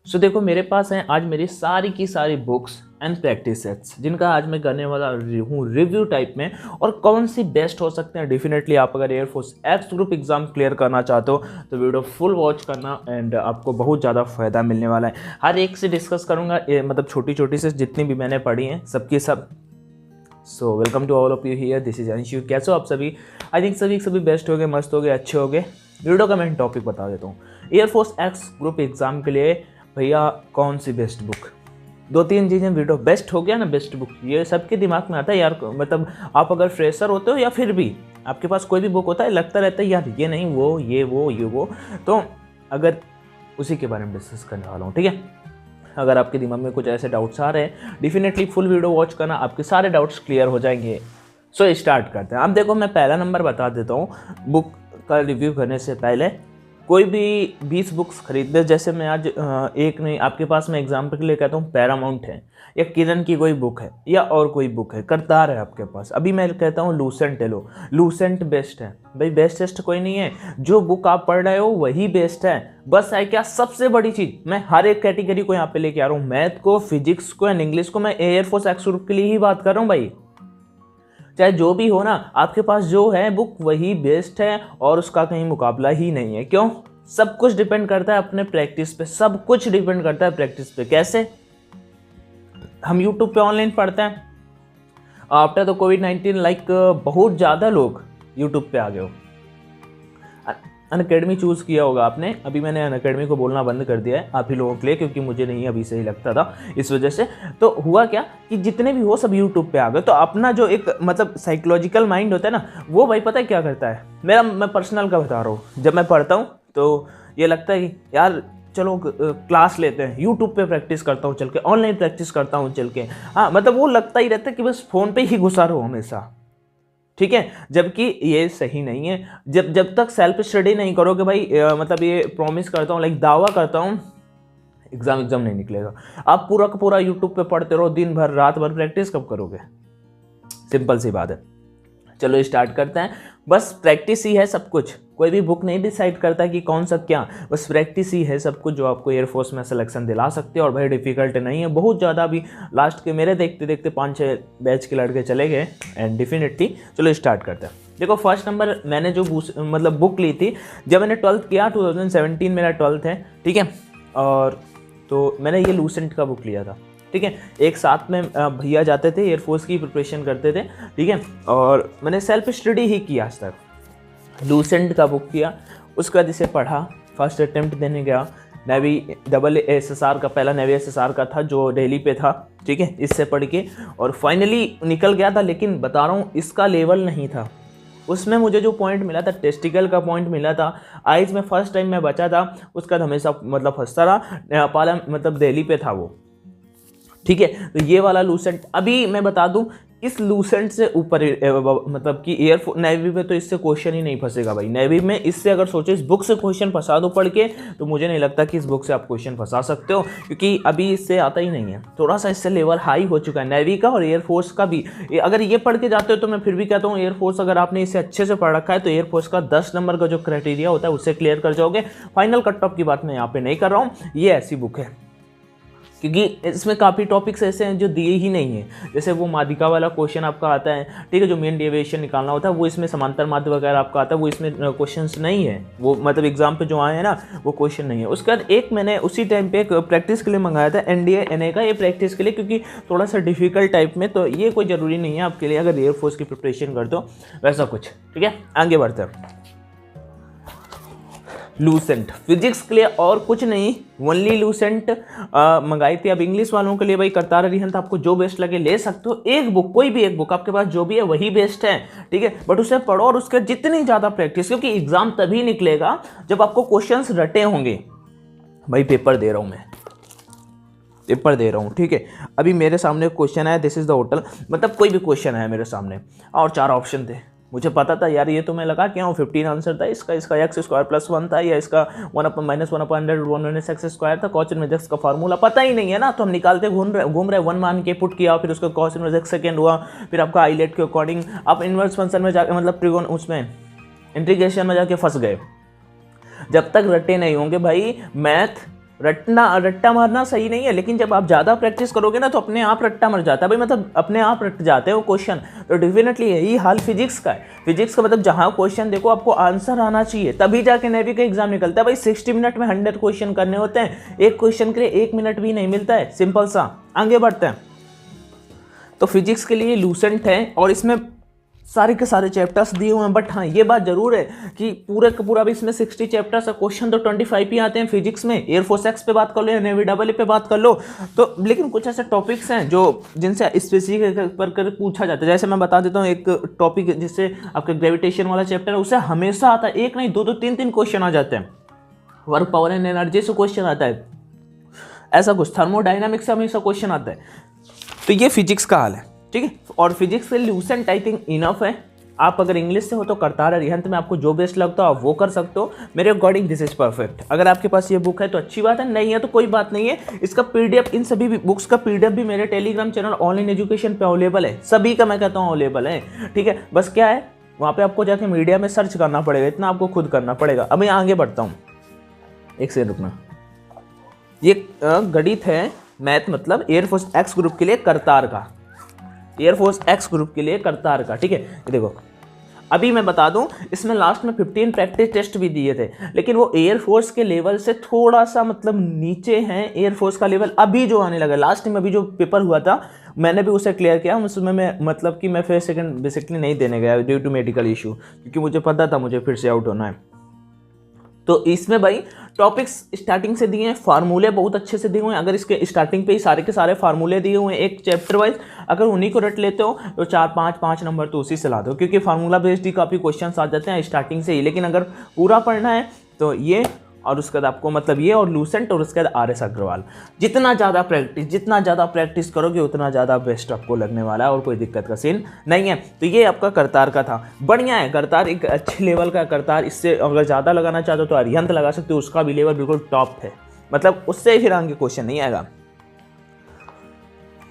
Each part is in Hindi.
सो देखो मेरे पास हैं आज मेरी सारी की सारी बुक्स एंड प्रैक्टिस सेट्स जिनका आज मैं करने वाला हूँ रिव्यू टाइप में, और कौन सी बेस्ट हो सकते हैं। डेफिनेटली आप अगर air force X group exam clear करना चाहते हो तो वीडियो फुल वॉच करना एंड आपको बहुत ज़्यादा फ़ायदा मिलने वाला है। हर एक से डिस्कस करूँगा, मतलब छोटी छोटी से जितनी भी मैंने पढ़ी हैं सबकी सब। So welcome to all of you here, this is Anshu. कैसे हो आप सभी? आई थिंक सभी बेस्ट हो गए, मस्त हो गए, अच्छे हो गए। वीडियो का मैं टॉपिक बता देता हूँ। एयरफोर्स एक्स ग्रुप एग्जाम के लिए भैया कौन सी बेस्ट बुक? दो तीन चीज़ें वीडियो बेस्ट हो गया ना, बेस्ट बुक ये सबके दिमाग में आता है यार। मतलब आप अगर फ्रेशर होते हो या फिर भी आपके पास कोई भी बुक होता है, लगता रहता है यार ये नहीं वो ये वो, तो अगर उसी के बारे में डिस्कस करने वाला हूँ। ठीक है, अगर आपके दिमाग में कुछ ऐसे डाउट्स आ रहे हैं डेफिनेटली फुल वीडियो वॉच करना, आपके सारे डाउट्स क्लियर हो जाएंगे। सो स्टार्ट करते हैं। अब देखो मैं पहला नंबर बता देता हूँ। बुक का रिव्यू करने से पहले कोई भी 20 बुक्स खरीदते, जैसे मैं आज एक नहीं, आपके पास मैं एग्जाम्पल के लिए कहता हूँ पैरामाउंट है या किरण की कोई बुक है या और कोई बुक है, करतार है आपके पास, अभी मैं कहता हूँ लूसेंट है, लो लूसेंट बेस्ट है भाई। बेस्ट टेस्ट कोई नहीं है, जो बुक आप पढ़ रहे हो वही बेस्ट है। बस है क्या सबसे बड़ी चीज़, मैं हर एक कैटेगरी को यहाँ पे लेके आ रहा हूँ, मैथ को, फिजिक्स को एंड इंग्लिश को। मैं एयरफोर्स एक्स ग्रुप के लिए ही बात कर रहा हूँ भाई। चाहे जो भी हो ना, आपके पास जो है बुक वही बेस्ट है और उसका कहीं मुकाबला ही नहीं है। क्यों? सब कुछ डिपेंड करता है अपने प्रैक्टिस पे, सब कुछ डिपेंड करता है प्रैक्टिस पे। कैसे? हम यूट्यूब पे ऑनलाइन पढ़ते हैं, आफ्टर द कोविड-19 लाइक बहुत ज़्यादा लोग यूट्यूब पे आ गए हो। अनअकैडमी चूज़ किया होगा आपने, अभी मैंने अनअकैडमी को बोलना बंद कर दिया है आप ही लोगों के लिए, क्योंकि मुझे नहीं अभी सही लगता था इस वजह से। तो हुआ क्या कि जितने भी हो सब यूट्यूब पे आ गए, तो अपना जो एक मतलब साइकोलॉजिकल माइंड होता है ना, वो भाई पता है क्या करता है। मैं पर्सनल का बता रहा हूँ, जब मैं पढ़ता हूँ तो ये लगता है कि यार चलो क्लास लेते हैं, यूट्यूब पे प्रैक्टिस करता हूँ चल के, ऑनलाइन प्रैक्टिस करता हूँ चल के। हाँ मतलब वो लगता ही रहता है कि बस फ़ोन पे ही घुसा रहो हमेशा। ठीक है, जबकि ये सही नहीं है। जब तक सेल्फ स्टडी नहीं करोगे भाई, मतलब ये प्रॉमिस करता हूँ, लाइक दावा करता हूँ, एग्जाम नहीं निकलेगा। आप पूरा का पूरा यूट्यूब पे पढ़ते रहो दिन भर रात भर, प्रैक्टिस कब करोगे? सिंपल सी बात है। चलो स्टार्ट करते हैं। बस प्रैक्टिस ही है सब कुछ, कोई भी बुक नहीं डिसाइड करता कि कौन सा क्या, बस प्रैक्टिस ही है सब कुछ जो आपको एयरफोर्स में सिलेक्शन दिला सकते हैं। और भाई डिफ़िकल्ट नहीं है बहुत ज़्यादा। अभी लास्ट के मेरे देखते देखते 5-6 बैच के लड़के चले गए एंड डेफिनेटली चलो स्टार्ट करते हैं। देखो फर्स्ट नंबर मैंने जो मतलब बुक ली थी जब मैंने 12th किया, 2017 मेरा 12th है, ठीक है, और तो मैंने ये लूसेंट का बुक लिया था। ठीक है, एक साथ में भैया जाते थे, एयरफोर्स की प्रिपरेशन करते थे, ठीक है, और मैंने सेल्फ स्टडी ही किया आज तक। लूसेंट का बुक किया, उसके बाद इसे पढ़ा, फर्स्ट अटेम्प्ट देने गया, नेवी SSR का, पहला नेवी SSR का था जो दिल्ली पे था, ठीक है, इससे पढ़ के और फाइनली निकल गया था। लेकिन बता रहा हूँ इसका लेवल नहीं था। उसमें मुझे जो पॉइंट मिला था, टेस्टिकल का पॉइंट मिला था, आइज में फर्स्ट टाइम मैं बचा था, उसका हमेशा मतलब फंसता रहा, पाला मतलब दिल्ली पे था वो। ठीक है, तो ये वाला लूसेंट, अभी मैं बता दूं इस लूसेंट से ऊपर मतलब कि एयरफोर्स नेवी में तो इससे क्वेश्चन ही नहीं फंसेगा भाई। नेवी में इससे अगर सोचो इस बुक से क्वेश्चन फंसा दो पढ़ के, तो मुझे नहीं लगता कि इस बुक से आप क्वेश्चन फंसा सकते हो, क्योंकि अभी इससे आता ही नहीं है। थोड़ा सा इससे लेवल हाई हो चुका है नेवी का और एयरफोर्स का भी। अगर ये पढ़ के जाते हो तो मैं फिर भी कहता हूँ एयरफोर्स अगर आपने इसे अच्छे से पढ़ रखा है तो एयरफोर्स का 10 नंबर का जो क्राइटेरिया होता है उससे क्लियर कर जाओगे। फाइनल कट ऑफ की बात मैं यहाँ पे नहीं कर रहा हूँ, ये ऐसी बुक है क्योंकि इसमें काफ़ी टॉपिक्स ऐसे हैं जो दिए ही नहीं है। जैसे वो माध्यिका वाला क्वेश्चन आपका आता है, ठीक है, जो मेन डेविएशन निकालना होता है वो इसमें, समांतर माध्य वगैरह आपका आता है वो इसमें क्वेश्चंस नहीं है, वो मतलब एग्जाम पे जो आए हैं ना वो क्वेश्चन नहीं है। उसके बाद एक मैंने उसी टाइम पे एक प्रैक्टिस के लिए मंगाया था NDA NA का, ये प्रैक्टिस के लिए, क्योंकि थोड़ा सा डिफिकल्ट टाइप में, तो ये कोई ज़रूरी नहीं है आपके लिए अगर एयरफोर्स की प्रिपरेशन करते हो वैसा कुछ। ठीक है, आगे बढ़ते हैं। लूसेंट फिजिक्स के लिए और कुछ नहीं, ओनली लूसेंट मंगाई थी। अब इंग्लिश वालों के लिए भाई करतार अरिहंत, आपको जो बेस्ट लगे ले सकते हो। एक बुक, कोई भी एक बुक आपके पास जो भी है वही बेस्ट है, ठीक है, बट उसे पढ़ो और उसके जितनी ज़्यादा प्रैक्टिस, क्योंकि एग्जाम तभी निकलेगा जब आपको क्वेश्चंस रटे होंगे। भाई पेपर दे रहा हूँ मैं, पेपर दे रहा हूँ, ठीक है, अभी मेरे सामने क्वेश्चन आया, दिस इज द होटल, मतलब कोई भी क्वेश्चन आया मेरे सामने और 4 ऑप्शन थे। मुझे पता था यार ये तो मैं लगा क्या हूँ, 15 आंसर था इसका x² + 1 था, या इसका 1/-1/100 x स्क्वायर था, cos इनवर्स x का फार्मूला पता ही नहीं है ना, तो हम निकालते घूम रहे 1 मान के पुट किया, फिर उसका cos इनवर्स x सेकेंड हुआ, फिर आपका आईलेट के अकॉर्डिंग आप इनवर्स फंक्शन में जाके मतलब ट्रिगोन उसमें इंटीग्रेशन में जाके फंस गए। जब तक रटे नहीं होंगे भाई मैथ रट्टा मारना सही नहीं है, लेकिन जब आप ज़्यादा प्रैक्टिस करोगे ना तो अपने आप रट्टा मर जाता है भाई, मतलब अपने आप रट जाते हैं वो क्वेश्चन। तो डेफिनेटली यही हाल फिजिक्स का है। फिजिक्स का मतलब जहाँ क्वेश्चन देखो आपको आंसर आना चाहिए, तभी जाके नेवी का एग्जाम निकलता है भाई। 60 मिनट में 100 क्वेश्चन करने होते हैं, एक क्वेश्चन के लिए 1 मिनट भी नहीं मिलता है, सिंपल सा। आगे बढ़ते हैं। तो फिजिक्स के लिए लूसेंट है और इसमें सारे के सारे चैप्टर्स दिए हुए हैं, बट हाँ ये बात जरूर है कि पूरे का पूरा भी इसमें 60 चैप्टर्स है, क्वेश्चन तो 25 ही आते हैं फिजिक्स में। एयरफोर्स एक्स पे बात कर लो या नेवी डबल पे बात कर लो, तो लेकिन कुछ ऐसे टॉपिक्स हैं जो जिनसे स्पेसिफिक पर पूछा जाता है। जैसे मैं बता देता हूँ एक टॉपिक जिससे आपका ग्रेविटेशन वाला चैप्टर है, उससे हमेशा आता है, एक नहीं दो 3 क्वेश्चन आ जाते हैं। वर्क, पावर एंड एनर्जी से क्वेश्चन आता है, ऐसा कुछ थर्मोडाइनमिक्स से हमेशा क्वेश्चन आता है। तो ये फिजिक्स का हाल है, ठीक है। और फिजिक्स के लूसेंट आई थिंक इनफ है। आप अगर इंग्लिश से हो तो करतार अरिहंत में आपको जो बेस्ट लगता हो आप वो कर सकते हो। मेरे अकॉर्डिंग दिस इज परफेक्ट। अगर आपके पास ये बुक है तो अच्छी बात है, नहीं है तो कोई बात नहीं है। इसका पीडीएफ, इन सभी बुक्स का पीडीएफ भी मेरे टेलीग्राम चैनल ऑनलाइन एजुकेशन पे अवेलेबल है, सभी का मैं कहता हूँ अवेलेबल है, ठीक है। बस क्या है, वहाँ पे आपको जाके मीडिया में सर्च करना पड़ेगा, इतना आपको खुद करना पड़ेगा। अब मैं आगे बढ़ता हूँ, एक सेकंड रुकना। ये गणित है, मैथ मतलब एयरफोर्स एक्स ग्रुप के लिए करतार का, एयरफोर्स एक्स ग्रुप के लिए करतार का, ठीक है। ये देखो अभी मैं बता दूं, इसमें लास्ट में 15 प्रैक्टिस टेस्ट भी दिए थे, लेकिन वो एयरफोर्स के लेवल से थोड़ा सा मतलब नीचे हैं। एयरफोर्स का लेवल अभी जो आने लगा, लास्ट टाइम अभी जो पेपर हुआ था मैंने भी उसे क्लियर किया, उसमें मैं मतलब कि मैं फिर सेकंड बेसिकली नहीं देने गया ड्यू टू मेडिकल इशू, क्योंकि मुझे पता था मुझे फिर से आउट होना है। तो इसमें भाई टॉपिक्स स्टार्टिंग से दिए हैं, फार्मूले बहुत अच्छे से दिए हुए हैं। अगर इसके स्टार्टिंग पे ही सारे के सारे फार्मूले दिए हुए हैं एक चैप्टर वाइज, अगर उन्हीं को रट लेते हो तो 4-5 नंबर तो उसी से ला दो, क्योंकि फार्मूला बेस्ड ही काफ़ी क्वेश्चन आ जाते हैं स्टार्टिंग से ही। लेकिन अगर पूरा पढ़ना है तो ये, और उसके बाद आपको मतलब ये और लूसेंट, और उसके बाद RS अग्रवाल। जितना ज़्यादा प्रैक्टिस करोगे उतना ज़्यादा बेस्ट आपको लगने वाला है, और कोई दिक्कत का सीन नहीं है। तो ये आपका करतार का था, बढ़िया है करतार, एक अच्छे लेवल का करतार। इससे अगर ज़्यादा लगाना चाहते हो तो अरिहंत लगा सकते हो, उसका भी लेवल बिल्कुल टॉप है, मतलब उससे फिर आगे क्वेश्चन नहीं आएगा।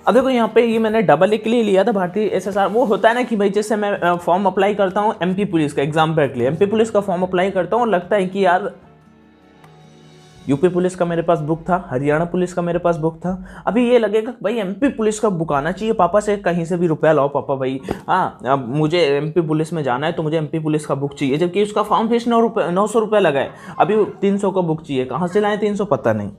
अब देखो यहाँ पे ये मैंने AA के लिए लिया था, भारतीय SSR। वो होता है ना कि भाई जैसे मैं फॉर्म अप्लाई करता हूँ MP पुलिस का एग्जाम के लिए, MP पुलिस का फॉर्म अप्लाई करता हूँ और लगता है कि यार यूपी पुलिस का मेरे पास बुक था, हरियाणा पुलिस का मेरे पास बुक था, अभी ये लगेगा भाई MP पुलिस का बुक आना चाहिए, पापा से कहीं से भी रुपया लाओ पापा भाई, हाँ अब मुझे MP पुलिस में जाना है तो मुझे MP पुलिस का बुक चाहिए, जबकि उसका फॉर्म फीस 900 रुपये लगा है, अभी 300 का बुक चाहिए, कहाँ से लाएं 300 पता नहीं।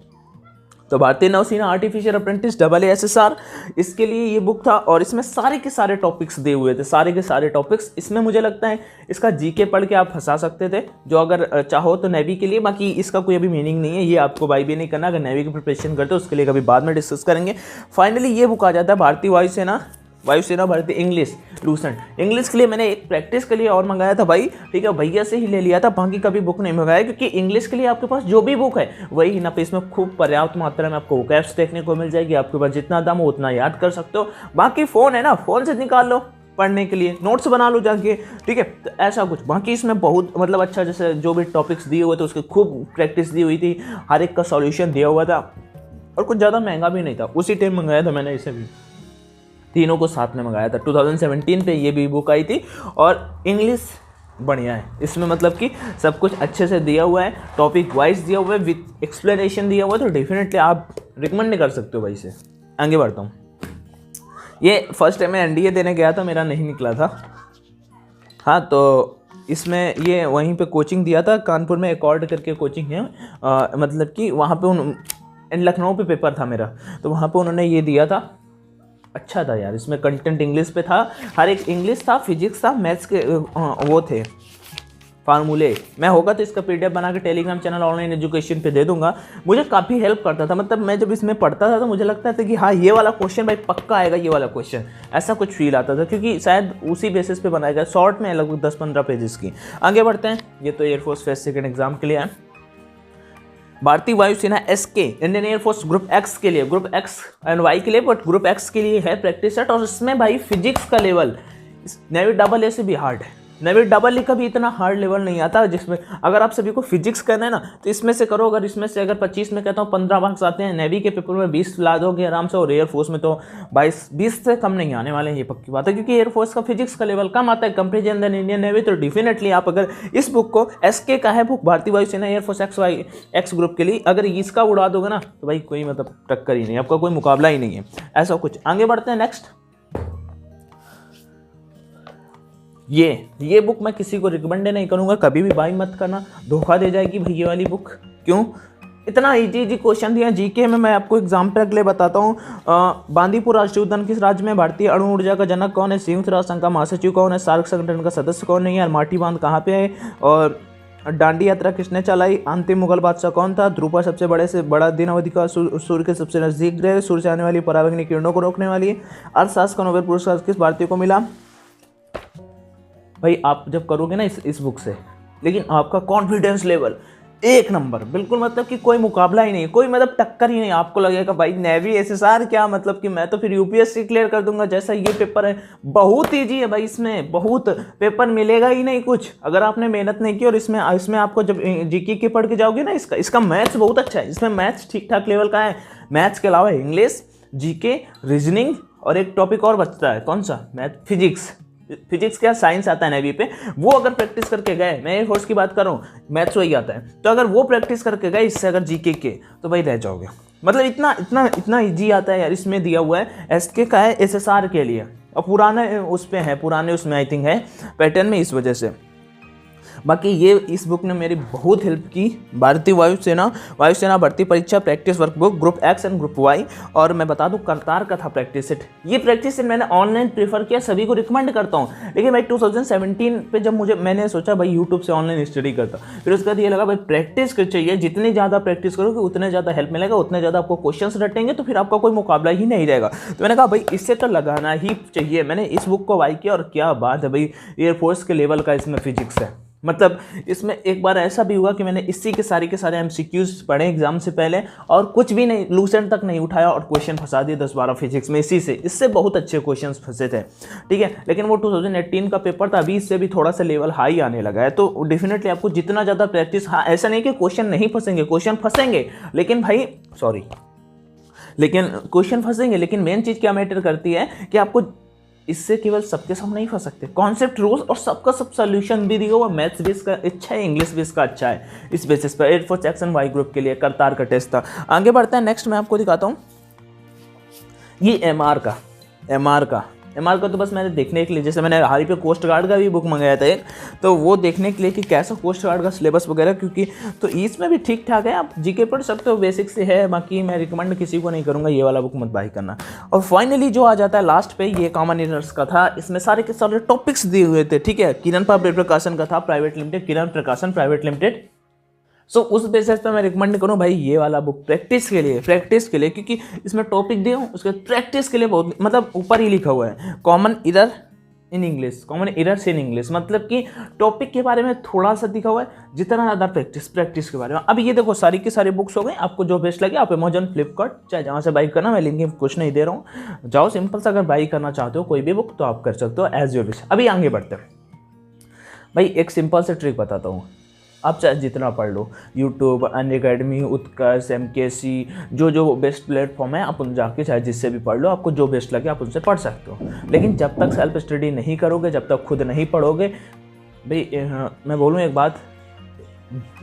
तो भारतीय नौसेना आर्टिफिशियल अप्रेंटिस AA SSR, इसके लिए ये बुक था, और इसमें सारे के सारे टॉपिक्स दिए हुए थे, सारे के सारे टॉपिक्स। इसमें मुझे लगता है इसका GK पढ़ के आप फंसा सकते थे, जो अगर चाहो तो नेवी के लिए, बाकी इसका कोई अभी मीनिंग नहीं है, ये आपको बाई भी नहीं करना। अगर नेवी की प्रिपरेशन करते हो उसके लिए कभी बाद में डिस्कस करेंगे। फाइनली ये बुक आ जाता है भारतीय वायुसेना भर्ती इंग्लिश लूसेंट। इंग्लिश के लिए मैंने एक प्रैक्टिस के लिए और मंगाया था भाई, ठीक है, भैया से ही ले लिया था, बाकी कभी बुक नहीं मंगाया, क्योंकि इंग्लिश के लिए आपके पास जो भी बुक है वही ना, इसमें खूब पर्याप्त मात्रा में आपको वोकैब्स देखने को मिल जाएगी, आपके पास जितना दम हो उतना याद कर सकते हो। बाकी फ़ोन है ना, फ़ोन से निकाल लो पढ़ने के लिए, नोट्स बना लो जाके, ठीक है। तो ऐसा कुछ, बाकी इसमें बहुत मतलब अच्छा, जैसे जो भी टॉपिक्स दिए हुए थे उसकी खूब प्रैक्टिस दी हुई थी, हर एक का सॉल्यूशन दिया हुआ था, और कुछ ज़्यादा महंगा भी नहीं था। उसी टाइम मंगाया था मैंने इसे भी, तीनों को साथ में मंगाया था। 2017 पे ये भी बुक आई थी, और इंग्लिश बढ़िया है इसमें, मतलब कि सब कुछ अच्छे से दिया हुआ है, टॉपिक वाइज दिया हुआ है, विथ एक्सप्लेनेशन दिया हुआ है, तो डेफिनेटली आप रिकमेंड कर सकते हो भाई से। आगे बढ़ता हूँ। ये फर्स्ट टाइम मैं NDA देने गया था, मेरा नहीं निकला था, हाँ, तो इसमें ये वहीं पे कोचिंग दिया था, कानपुर में एकॉर्ड करके कोचिंग है, मतलब कि वहाँ पे लखनऊ पे पेपर था मेरा, तो वहाँ पे उन्होंने ये दिया था, अच्छा था यार। इसमें कंटेंट इंग्लिश पे था, हर एक इंग्लिश था, फिजिक्स था, मैथ्स के वो थे फार्मूले। मैं होगा तो इसका PDF बना के टेलीग्राम चैनल ऑनलाइन एजुकेशन पे दे दूंगा। मुझे काफ़ी हेल्प करता था, मतलब मैं जब इसमें पढ़ता था तो मुझे लगता था कि हाँ ये वाला क्वेश्चन भाई पक्का आएगा, ये वाला क्वेश्चन, ऐसा कुछ फील आता था, क्योंकि शायद उसी बेसिस पे बनाया गया, शॉर्ट में लगभग 10-15 पेजेस की। आगे बढ़ते हैं। ये तो एयरफोर्स फेज सेकेंड एग्जाम के लिए है। भारतीय वायुसेना SK, Indian air force group X के लिए, ग्रुप X एंड Y के लिए, बट ग्रुप X के लिए है प्रैक्टिस सेट, और इसमें भाई फिजिक्स का लेवल नेवी AA से भी हार्ड है, नेवी डबल ई का भी इतना हार्ड लेवल नहीं आता, जिसमें अगर आप सभी को फिजिक्स करना है ना तो इसमें से करो, अगर इसमें से अगर 25 में कहता हूँ 15 मार्क्स आते हैं, नेवी के पेपर में 20 ला दोगे आराम से, और एयरफोर्स में तो 20 से कम नहीं आने वाले हैं, ये पक्की बात है, क्योंकि एयरफोर्स का फिजिक्स का लेवल कम आता है कंपेरिजन देन इंडियन नेवी। तो डेफिनेटली आप अगर इस बुक को, एसके का है बुक, भारतीय वायुसेना एयरफोर्स एक्स ग्रुप के लिए, अगर इसका उड़ा दोगे ना तो भाई कोई मतलब टक्कर ही नहीं, आपका कोई मुकाबला ही नहीं है, ऐसा कुछ। आगे बढ़ते हैं नेक्स्ट। ये बुक मैं किसी को रिकमेंड नहीं करूंगा, कभी भी बाई मत करना, धोखा दे जाएगी भाई ये वाली बुक। क्यों? इतना इजी क्वेश्चन दिया जीके में। मैं आपको एग्जाम्पल अगले बताता हूँ। बांदीपुर राष्ट्रीय उद्यान किस राज्य में? भारतीय अणु ऊर्जा का जनक कौन है? संयुक्त राष्ट्र संघ का महासचिव कौन है? सार्क संगठन का सदस्य कौन है? यार माटी बांध कहाँ पे है? और डांडी यात्रा किसने चलाई? अंतिम मुगल बादशाह कौन था? ध्रुव सबसे बड़े से बड़ा दिन अवधि का सूर्य के सबसे नजदीक ग्रह, सूर्य से आने वाली पराबैंगनी किरणों को रोकने वाली। अर्थशास्त्र का नोबेल पुरस्कार किस भारतीय को मिला? भाई आप जब करोगे ना इस बुक से, लेकिन आपका कॉन्फिडेंस लेवल एक नंबर, बिल्कुल मतलब कि कोई मुकाबला ही नहीं, कोई मतलब टक्कर ही नहीं। आपको लगेगा भाई नेवी एसएसआर क्या, मतलब कि मैं तो फिर यूपीएससी क्लियर कर दूंगा, जैसा ये पेपर है बहुत ईजी है भाई, इसमें बहुत पेपर मिलेगा ही नहीं कुछ अगर आपने मेहनत नहीं की। और इसमें आपको जब जीके के पढ़ के जाओगे ना, इसका मैथ्स बहुत अच्छा है, इसमें मैथ्स ठीक ठाक लेवल का है। मैथ्स के अलावा इंग्लिश, जीके, रीजनिंग और एक टॉपिक और बचता है, कौन सा? मैथ, फिजिक्स क्या साइंस आता है नेवी पे, वो अगर प्रैक्टिस करके गए, मैं एयरफोर्स की बात कर रहा हूँ, मैथ्स वही आता है, तो अगर वो प्रैक्टिस करके गए इससे अगर जीके के, तो भाई रह जाओगे। मतलब इतना इजी आता है यार, इसमें दिया हुआ है। एसके का है एसएसआर के लिए, और पुराने उस पे है, पुराने उसमें आई थिंक है पैटर्न में, इस वजह से। बाकी ये इस बुक ने मेरी बहुत हेल्प की। भारतीय वायुसेना भर्ती परीक्षा practice workbook group X and group Y. और मैं बता दूं करतार का था प्रैक्टिस सेट, ये प्रैक्टिस सेट मैंने ऑनलाइन प्रेफर किया, सभी को रिकमेंड करता हूं। लेकिन भाई 2017 पे जब मैंने सोचा भाई यूट्यूब से ऑनलाइन स्टडी करता, फिर उसके बाद ये लगा भाई प्रैक्टिस कर चाहिए, जितनी ज़्यादा प्रैक्टिस करोगे उतने ज़्यादा हेल्प मिलेगा, उतने ज़्यादा आपको क्वेश्चन रटेंगे, तो फिर आपका कोई मुकाबला ही नहीं रहेगा। तो मैंने कहा भाई इससे तो लगाना ही चाहिए। मैंने इस बुक को बाई किया, और क्या बात है भाई, एयरफोर्स के लेवल का इसमें फिजिक्स है। मतलब इसमें एक बार ऐसा भी हुआ कि मैंने इसी के सारे एमसीक्यूज पढ़े एग्जाम से पहले, और कुछ भी नहीं, लूसेंट तक नहीं उठाया, और क्वेश्चन फंसा दिए 10-12 फिजिक्स में। इससे बहुत अच्छे क्वेश्चंस फंसे थे, ठीक है। लेकिन वो 2018 का पेपर था, अभी इससे भी थोड़ा सा लेवल हाई आने लगा है। तो डेफिनेटली आपको जितना ज़्यादा प्रैक्टिस, हाँ ऐसा नहीं कि क्वेश्चन नहीं फंसेंगे, क्वेश्चन फंसेंगे, लेकिन क्वेश्चन फंसेंगे, लेकिन मेन चीज़ क्या मैटर करती है कि आपको इससे केवल सबके सब नहीं फंस सकते, कॉन्सेप्ट रोज और सबका सब सोल्यूशन भी दिया हुआ। मैथ्स भी इसका अच्छा है, इंग्लिश भी इसका अच्छा है। इस बेसिस पर एयरफोर्स एक्शन वाई ग्रुप के लिए करतार का टेस्ट था। आगे बढ़ते हैं, नेक्स्ट मैं आपको दिखाता हूँ ये एमआर का तो बस मैंने देखने के लिए, जैसे मैंने हाल ही पे कोस्ट गार्ड का भी बुक मंगाया था एक, तो वो देखने के लिए कि कैसा कोस्ट गार्ड का सिलेबस वगैरह, क्योंकि तो इसमें भी ठीक ठाक है, आप जीके पढ़ सकते हो, बेसिक से है। बाकी मैं रिकमेंड किसी को नहीं करूँगा ये वाला बुक मत बाई करना। और फाइनली जो आ जाता है लास्ट पे, ये कॉमन एरर्स का था। इसमें सारे के सारे टॉपिक्स दिए हुए थे, ठीक है। किरण प्रकाशन का था, प्राइवेट लिमिटेड, किरण प्रकाशन प्राइवेट लिमिटेड। सो उस बेसिस पे मैं रिकमेंड करूँ भाई ये वाला बुक प्रैक्टिस के लिए, क्योंकि इसमें टॉपिक दिए हूँ, उसके प्रैक्टिस के लिए बहुत, मतलब ऊपर ही लिखा हुआ है कॉमन एरर्स इन इंग्लिश, मतलब कि टॉपिक के बारे में थोड़ा सा दिखा हुआ है, जितना ज़्यादा प्रैक्टिस के बारे में। अब ये देखो सारी की सारी बुक्स हो गई, आपको जो बेस्ट लगे आप अमेजन, फ्लिपकार्ट, चाहे जहाँ से बाई करना, मैं लिंक कुछ नहीं दे रहा हूँ, जाओ सिंपल से, अगर बाई करना चाहते हो कोई भी बुक तो आप कर सकते हो, एज योर विश। अभी आगे बढ़ते हैं भाई, एक सिंपल से ट्रिक बताता हूँ, आप चाहे जितना पढ़ लो, यूट्यूब, अनअकैडमी, उत्कर्ष, एमकेसी, जो बेस्ट प्लेटफॉर्म है, आप उन जाके चाहे जिससे भी पढ़ लो, आपको जो बेस्ट लगे आप उनसे पढ़ सकते हो। लेकिन जब तक सेल्फ स्टडी नहीं करोगे, जब तक खुद नहीं पढ़ोगे भाई, मैं बोलूँ एक बात,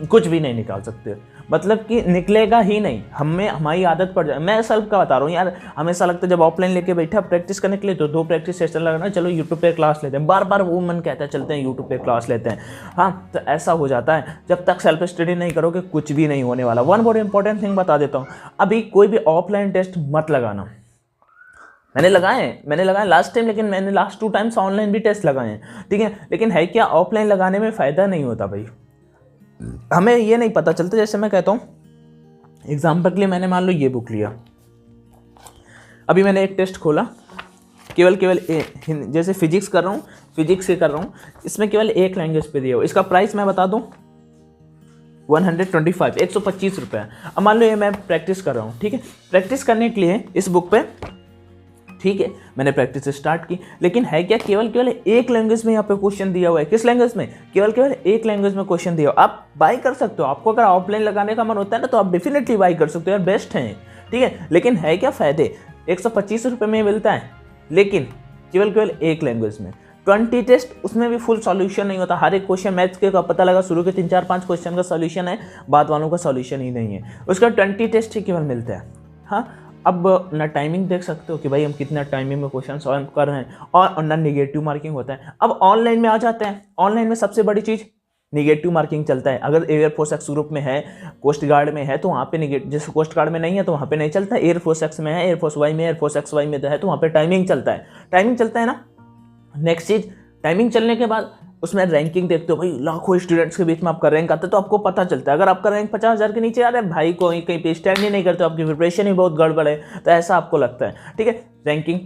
कुछ भी नहीं निकाल सकते, मतलब कि निकलेगा ही नहीं। हमारी आदत पड़ जाए, मैं सेल्फ का बता रहा हूँ यार, हमेशा लगता है जब ऑफलाइन लेके बैठा प्रैक्टिस करने के लिए, तो 2 प्रैक्टिस सेशन लगाना, चलो यूट्यूब पे क्लास लेते हैं, बार वो मन कहता है चलते हैं यूट्यूब पे क्लास लेते हैं। हाँ, तो ऐसा हो जाता है, जब तक सेल्फ स्टडी नहीं करोगे कुछ भी नहीं होने वाला। वन बहुत इंपॉर्टेंट थिंग बता देता हूँ, अभी कोई भी ऑफलाइन टेस्ट मत लगाना। मैंने लगाए लास्ट टाइम, लेकिन मैंने लास्ट 2 टाइम्स ऑनलाइन भी टेस्ट लगाए हैं, ठीक है। लेकिन है क्या, ऑफलाइन लगाने में फ़ायदा नहीं होता भाई, हमें ये नहीं पता चलता। जैसे मैं कहता हूँ एग्जाम्पल के लिए, मैंने मान लो ये बुक लिया, अभी मैंने एक टेस्ट खोला, केवल जैसे फिजिक्स कर रहा हूँ, इसमें केवल एक लैंग्वेज पे दिया हो, इसका प्राइस मैं बता दूँ 125 रुपये। अब मान लो ये मैं प्रैक्टिस कर रहा हूँ, ठीक है। प्रैक्टिस करने के लिए इस बुक पे, ठीक है, मैंने प्रैक्टिस स्टार्ट की, लेकिन है क्या, केवल एक लैंग्वेज में यहाँ पे क्वेश्चन दिया हुआ है। किस लैंग्वेज में? केवल एक लैंग्वेज में क्वेश्चन दिया हुआ। आप बाई कर सकते हो, आपको अगर ऑफलाइन लगाने का मन होता है ना तो आप डेफिनेटली बाई कर सकते हो यार, बेस्ट है, ठीक है। लेकिन है क्या फ़ायदे, 125 रुपये में मिलता है, लेकिन केवल एक लैंग्वेज में। 20 टेस्ट, उसमें भी फुल सॉल्यूशन नहीं होता। हर एक क्वेश्चन मैथ्स के का पता लगा, शुरू के 3-4-5 क्वेश्चन का सॉल्यूशन है, बाद वालों का सॉल्यूशन ही नहीं है। उसका 20 टेस्ट ही केवल मिलता है। हाँ, अब ना टाइमिंग देख सकते हो कि भाई हम कितना टाइमिंग में क्वेश्चन सॉल्व कर रहे हैं, और ना नेगेटिव मार्किंग होता है। अब ऑनलाइन में आ जाते हैं। ऑनलाइन में सबसे बड़ी चीज़ नेगेटिव मार्किंग चलता है। अगर एयरफोर्स एक्स ग्रुप में है, कोस्ट गार्ड में है, तो वहाँ पे नेगेटिव, जैसे कोस्ट गार्ड में नहीं है तो वहाँ पे नहीं चलता है। एयरफोर्स एक्स में है, एयरफोर्स वाई में, एयरफोर्स एक्स वाई में तो है, तो वहाँ पे टाइमिंग चलता है। टाइमिंग चलता है ना। नेक्स्ट चीज़, टाइमिंग चलने के बाद उसमें रैंकिंग देखते हो, भाई लाखों स्टूडेंट्स के बीच में आपका रैंक आता है, तो आपको पता चलता है। अगर आपका रैंक 50,000 के नीचे आ रहा है, भाई कोई कहीं पे स्टैंड ही नहीं करते, आपकी प्रिपरेशन ही बहुत गड़बड़ है, तो ऐसा आपको लगता है, ठीक है। रैंकिंग,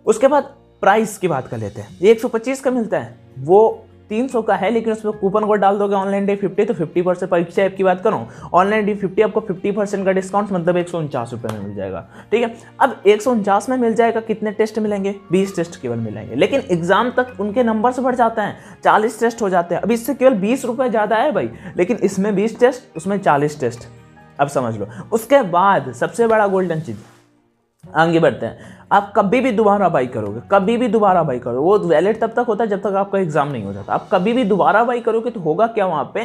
उसके बाद प्राइस की बात कर लेते हैं। ये 125 का मिलता है, वो 300 का है, लेकिन उसमें कूपन कोड डाल दोगे ऑनलाइन डे 50 तो 50%। परीक्षा ऐप की बात करूँ, ऑनलाइन डे 50 आपको 50% का डिस्काउंट, मतलब 149 रुपये में मिल जाएगा, ठीक है। अब 149 में मिल जाएगा, कितने टेस्ट मिलेंगे? 20 टेस्ट केवल मिलेंगे, लेकिन एग्जाम तक उनके नंबर्स बढ़ जाते हैं, 40 टेस्ट हो जाते हैं। अब इससे केवल 20 रुपये ज़्यादा है भाई, लेकिन इसमें 20 टेस्ट, उसमें 40 टेस्ट, अब समझ लो। उसके बाद सबसे बड़ा गोल्डन चीज़, आगे बढ़ते हैं। आप कभी भी दोबारा बाई करोगे, कभी भी दोबारा बाई करोगे, वो वैलिड तब तक होता है जब तक आपका एग्जाम नहीं हो जाता। आप कभी भी दोबारा बाई करोगे तो होगा क्या, वहाँ पे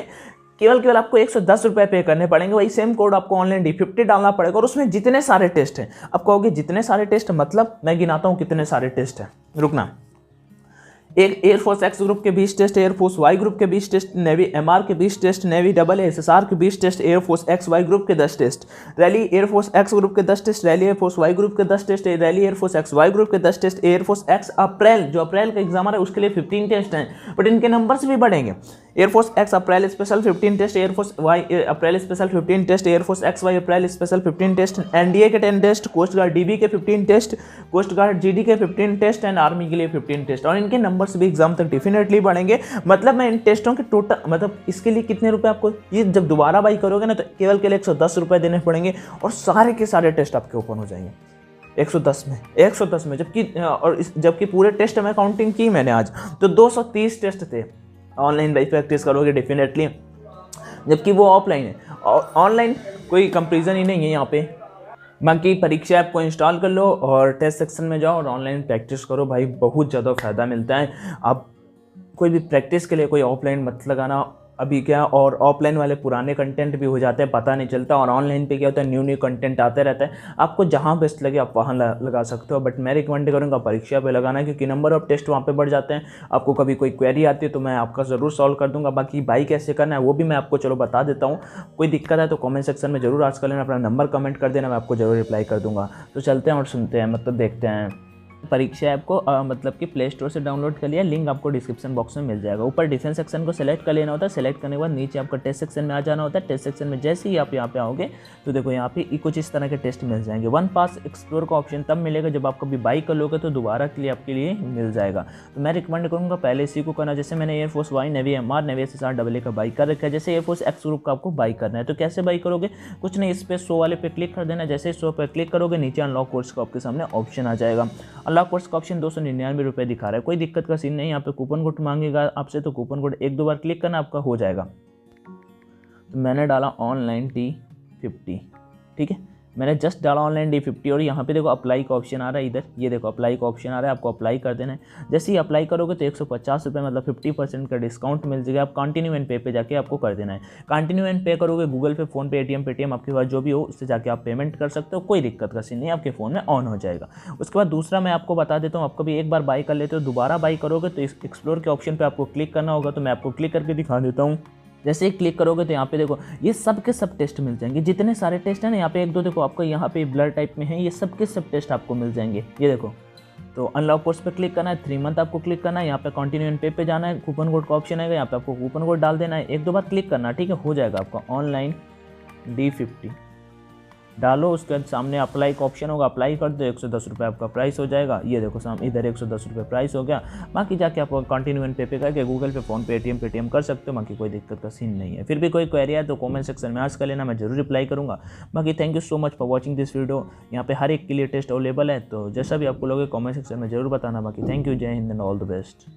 केवल आपको 110 रुपये पे करने पड़ेंगे। वही सेम कोड आपको ऑनलाइन D50 डालना पड़ेगा, और उसमें जितने सारे टेस्ट हैं। आप कहोगे जितने सारे टेस्ट, मतलब मैं गिनाता हूँ कितने सारे टेस्ट हैं, रुकना। एक एयरफोर्स एक्स ग्रुप के 20 टेस्ट, एयरफोर्स वाई ग्रुप के 20 टेस्ट, नेवी एमआर के 20 टेस्ट, नेवी डबल SSR के 20 test, air force X Y group के 10 test, rally air force X group के 10 test, rally air force Y group के 10 test, rally air force X Y group के 10 टेस्ट, एयरफोर्स एक्स अप्रैल, जो अप्रैल का एग्जाम आ रहा है उसके लिए 15 टेस्ट हैं, बट इनके नंबर्स भी बढ़ेंगे। Air force X April special 15 test, air force Y April special 15 test, air force X Y April special 15 test, NDA के 10 टेस्ट, कोस्ट गार्ड डीबी के 15 टेस्ट, कोस्ट गार्ड जीडी के 15 टेस्ट, एंड आर्मी के लिए 15 टेस्ट, और इनके नंबर्स भी एग्जाम तक डेफिनेटली बढ़ेंगे। मतलब मैं इन टेस्टों के टोटल, मतलब इसके लिए कितने रुपए आपको, ये जब दोबारा बाई करोगे ना तो केवल 110 रुपये देने पड़ेंगे, और सारे के सारे टेस्ट आपके ओपन हो जाएंगे 110 में। जबकि पूरे टेस्ट में काउंटिंग की मैंने आज, तो 230 टेस्ट थे। ऑनलाइन बाई प्रैक्टिस करोगे डेफिनेटली, जबकि वो ऑफलाइन है। ऑनलाइन कोई कंपेरिजन ही नहीं है यहाँ पे। बाकी परीक्षा ऐप को इंस्टॉल कर लो और टेस्ट सेक्शन में जाओ और ऑनलाइन प्रैक्टिस करो भाई, बहुत ज़्यादा फ़ायदा मिलता है। आप कोई भी प्रैक्टिस के लिए कोई ऑफलाइन मत लगाना अभी क्या, और ऑफलाइन वाले पुराने कंटेंट भी हो जाते हैं, पता नहीं चलता, और ऑनलाइन पे क्या होता है, न्यू कंटेंट आते रहता है। आपको जहाँ बेस्ट लगे आप वहाँ लगा सकते हो, बट मैं रिकमेंड करूँगा परीक्षा पे लगाना, क्योंकि नंबर ऑफ टेस्ट वहाँ पे बढ़ जाते हैं। आपको कभी कोई क्वेरी आती है तो मैं आपका ज़रूर सॉल्व कर दूँगा। बाकी बाई कैसे करना है वो भी मैं आपको चलो बता देता हूँ। कोई दिक्कत है तो कॉमेंट सेक्शन में जरूर आस्क कर लेना, अपना नंबर कमेंट कर देना, मैं आपको जरूर रिप्लाई कर दूँगा। तो चलते हैं और सुनते हैं, मतलब देखते हैं। परीक्षा ऐप को मतलब कि प्ले स्टोर से डाउनलोड कर लिया, लिंक आपको डिस्क्रिप्शन बॉक्स में मिल जाएगा। ऊपर डिफेंस सेक्शन को सेलेक्ट कर लेना होता है, सेलेक्ट करने के बाद नीचे आपका टेस्ट सेक्शन में आ जाना होता है। टेस्ट सेक्शन में जैसे ही आप यहाँ पे आओगे तो देखो यहाँ पे कुछ इस तरह के टेस्ट मिल जाएंगे। वन पास एक्सप्लोर का ऑप्शन तब मिलेगा जब आप कभी बाई कर लोगे तो दोबारा के लिए आपके लिए मिल जाएगा। तो मैं रिकमेंड करूँगा पहले इसी को करना। जैसे मैंने air force Y, navy MR, navy SSR AA का बाई कर रखा है। जैसे एयरफोर्स एक्स ग्रुप का आपको बाई करना है तो कैसे बाई करोगे, कुछ नहीं, इस पर शो वाले पे क्लिक कर देना। जैसे शो पर क्लिक करोगे नीचे अनलॉक कोर्स का आपके सामने ऑप्शन आ जाएगा। अनलॉक कोर्स का ऑप्शन 299 रुपये दिखा रहा है, कोई दिक्कत का सीन नहीं। यहाँ पे कूपन कोड मांगेगा आपसे, तो कूपन कोड 1-2 बार क्लिक करना, आपका हो जाएगा। तो मैंने डाला ऑनलाइन D50, ठीक है, मैंने जस्ट डाला ऑनलाइन D50 और यहाँ पे देखो अप्लाई का ऑप्शन आ रहा है इधर, ये देखो अप्लाई का ऑप्शन आ रहा है, आपको अप्लाई कर देना है। जैसे ही अप्लाई करोगे तो 150 रुपये मतलब 50% का डिस्काउंट मिल जाएगा। आप कंटिन्यू एंड पे पे जाके आपको कर देना है। कंटिन्यू एंड पे करोगे गूगल पे, फोन पे, एटीएम, पेटीएम, आपके पास जो भी हो उससे जाके आप पेमेंट कर सकते हो, कोई दिक्कत का सीन नहीं, आपके फ़ोन में ऑन हो जाएगा। उसके बाद दूसरा मैं आपको बता देता हूँ, आप कभी एक बार बाई कर लेते हो, दोबारा बाई करोगे तो एक्सप्लोर के ऑप्शन पर आपको क्लिक करना होगा। तो मैं आपको क्लिक करके दिखा देता हूँ। जैसे ही क्लिक करोगे तो यहाँ पे देखो ये सब के सब टेस्ट मिल जाएंगे, जितने सारे टेस्ट हैं ना, यहाँ पे 1-2 देखो आपको यहाँ पे ब्लर टाइप में है, ये सब के सब टेस्ट आपको मिल जाएंगे, ये देखो। तो अनलॉक कोर्स पे क्लिक करना है, 3 मंथ आपको क्लिक करना है, यहाँ पे कंटिन्यू एंड पे पे जाना है, कूपन कोड का ऑप्शन आएगा, यहाँ पे आपको कूपन कोड डाल देना है, 1-2 बार क्लिक करना, ठीक है, हो जाएगा आपका ऑनलाइन D50 डालो, उसके बाद सामने अप्लाई का ऑप्शन होगा, अप्लाई कर दो, 110 रुपये आपका प्राइस हो जाएगा। ये देखो सामने इधर 110 रुपये प्राइस हो गया। बाकी जाके आप कंटिन्यू एंड पे करके गूगल पे, फ़ोन पे, पेटीएम कर सकते हो। बाकी कोई दिक्कत का सीन नहीं है। फिर भी कोई क्वेरी है तो कमेंट सेक्शन में आस्क कर लेना, मैं जरूर रिप्लाई करूँगा। बाकी thank you so much for watching this video. यहाँ पे हर एक के लिए टेस्ट अवेलेबल है, तो जैसा भी आपको लगे कमेंट सेक्शन में जरूर बताना। बाकी थैंक यू, जय Hind and all the best.